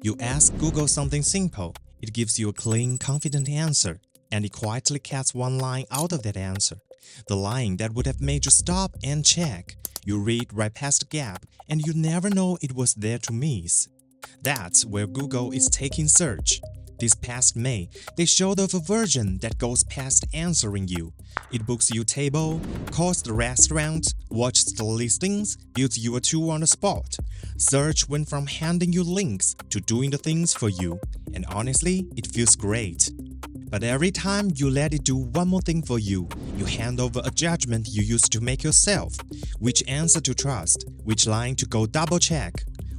You ask Google something simple, it gives you a clean, confident answer, and it quietly cuts one line out of that answer. The line that would have made you stop and check. You read right past the gap, and you never know it was there to miss. That's where Google is taking search. This past May, they showed off a version that goes past answering you. It books you table, calls the restaurant, watches the listings, builds you a tour on the spot. Search went from handing you links to doing the things for you, and honestly, it feels great. But every time you let it do one more thing for you, you hand over a judgment you used to make yourself. Which answer to trust, which line to go double check.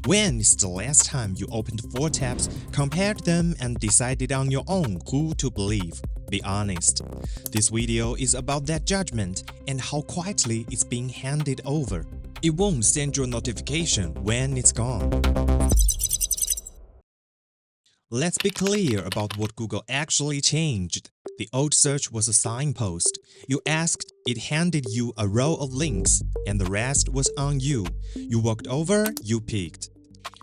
When is the last time you opened 4 tabs, compared them, and decided on your own who to believe? Be honest. This video is about that judgment and how quietly it's being handed over. It won't send you a notification when it's gone. Let's be clear about what Google actually changed. The old search was a signpost. You asked, it handed you a row of links, and the rest was on you. You walked over, you picked.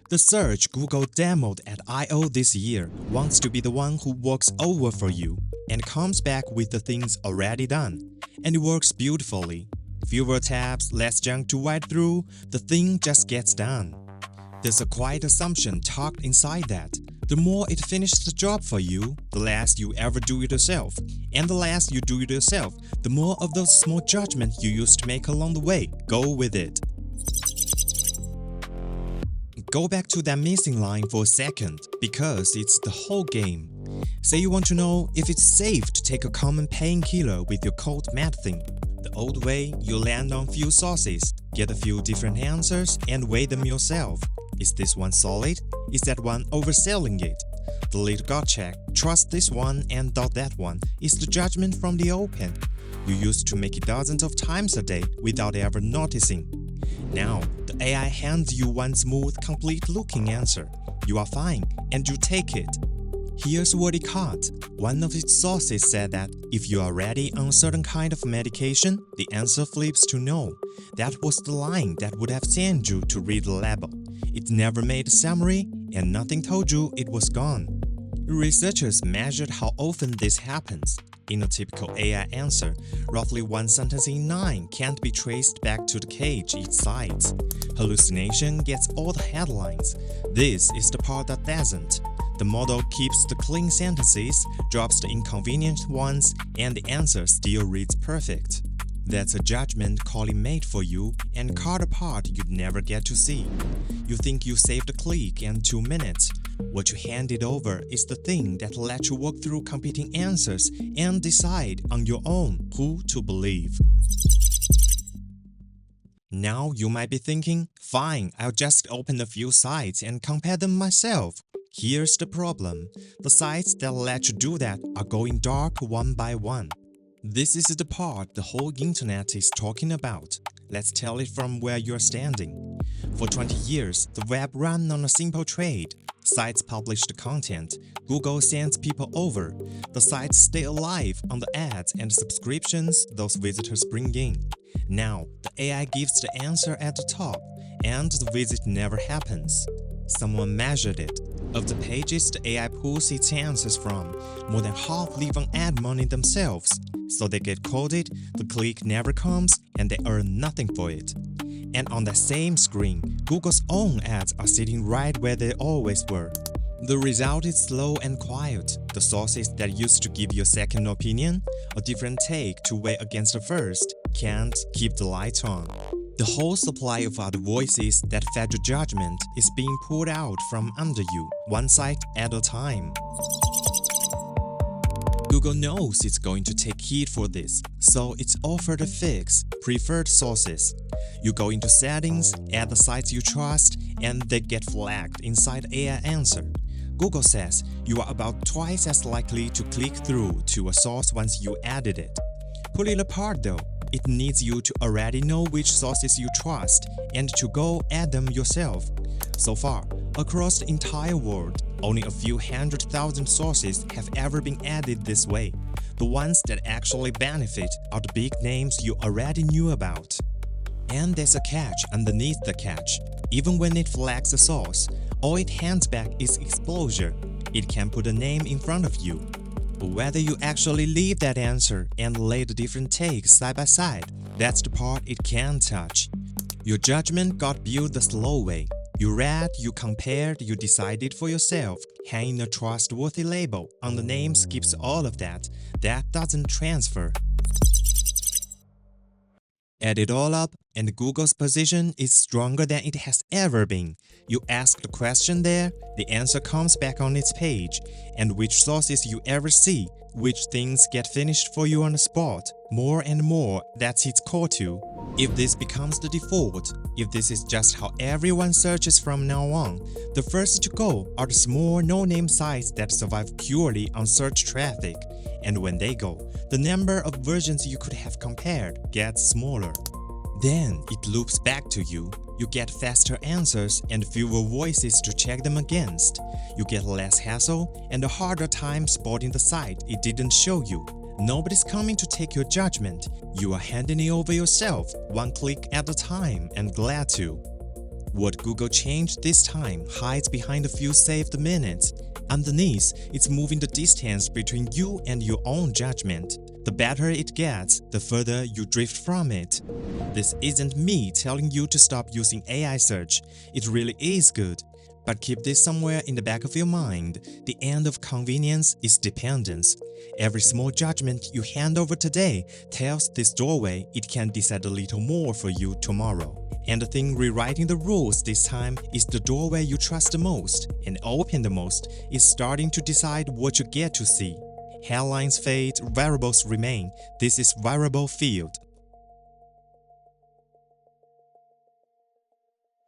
The search Google demoed at I/O this year wants to be the one who walks over for you and comes back with the things already done. And it works beautifully. Fewer tabs, less junk to wade through, the thing just gets done. There's a quiet assumption tucked inside that. The more it finishes the job for you, the less you ever do it yourself. And the less you do it yourself, the more of those small judgments you used to make along the way go with it. Go back to that missing line for a second, because it's the whole game. Say you want to know if it's safe to take a common painkiller with your cold medicine. The old way, you land on few sources, get a few different answers, and weigh them yourself. Is this one solid? Is that one overselling it? The little gut check, trust this one and doubt that one, is the judgment from the open. You used to make it dozens of times a day without ever noticing. Now, the AI hands you one smooth, complete-looking answer. You are fine, and you take it. Here's what it caught. One of its sources said that if you are already on a certain kind of medication, the answer flips to no. That was the line that would have sent you to read the label. It never made a summary, and nothing told you it was gone. Researchers measured how often this happens. In a typical AI answer, roughly 1 sentence in 9 can't be traced back to the page it cites. Hallucination gets all the headlines. This is the part that doesn't. The model keeps the clean sentences, drops the inconvenient ones, and the answer still reads perfect. That's a judgment call it made for you and cut apart you'd never get to see. You think you saved a click and 2 minutes. What you handed over is the thing that let you walk through competing answers and decide on your own who to believe. Now you might be thinking, fine, I'll just open a few sites and compare them myself. Here's the problem. The sites that let you do that are going dark one by one. This is the part the whole internet is talking about. Let's tell it from where you're standing. For 20 years, the web ran on a simple trade. Sites publish the content, Google sends people over. The sites stay alive on the ads and subscriptions those visitors bring in. Now, the AI gives the answer at the top, and the visit never happens. Someone measured it. Of the pages the AI pulls its answers from, more than half leave on ad money themselves. So they get coded, the click never comes, and they earn nothing for it. And on that same screen, Google's own ads are sitting right where they always were. The result is slow and quiet. The sources that used to give you a second opinion, a different take to weigh against the first, can't keep the lights on. The whole supply of other voices that fed your judgment is being pulled out from under you, one site at a time. Google knows it's going to take heat for this, so it's offered a fix, preferred sources. You go into settings, add the sites you trust, and they get flagged inside AI answer. Google says you are about twice as likely to click through to a source once you added it. Pull it apart though. It needs you to already know which sources you trust and to go add them yourself. So far, across the entire world, only a few 100,000 sources have ever been added this way. The ones that actually benefit are the big names you already knew about. And there's a catch underneath the catch. Even when it flags a source, All it hands back is exposure. It can put a name in front of you. But whether you actually leave that answer and lay the different takes side by side, that's the part it can't touch. Your judgment got built the slow way. You read, you compared, you decided for yourself. Hanging a trustworthy label on the name skips all of that. That doesn't transfer. Add it all up, and Google's position is stronger than it has ever been. You ask the question there, the answer comes back on its page, and which sources you ever see, which things get finished for you on the spot. More and more, that's its core to. If this becomes the default, if this is just how everyone searches from now on, the first to go are the small no-name sites that survive purely on search traffic. And when they go, the number of versions you could have compared gets smaller. Then it loops back to you. You get faster answers and fewer voices to check them against. You get less hassle and a harder time spotting the site it didn't show you. Nobody's coming to take your judgment. You are handing it over yourself, one click at a time, and glad to. What Google changed this time hides behind a few saved minutes. Underneath, it's moving the distance between you and your own judgment. The better it gets, the further you drift from it. This isn't me telling you to stop using AI search. It really is good. But keep this somewhere in the back of your mind. The end of convenience is dependence. Every small judgment you hand over today tells this doorway it can decide a little more for you tomorrow. And the thing rewriting the rules this time is the doorway you trust the most and open the most is starting to decide what you get to see. Headlines fade, variables remain. This is variable field.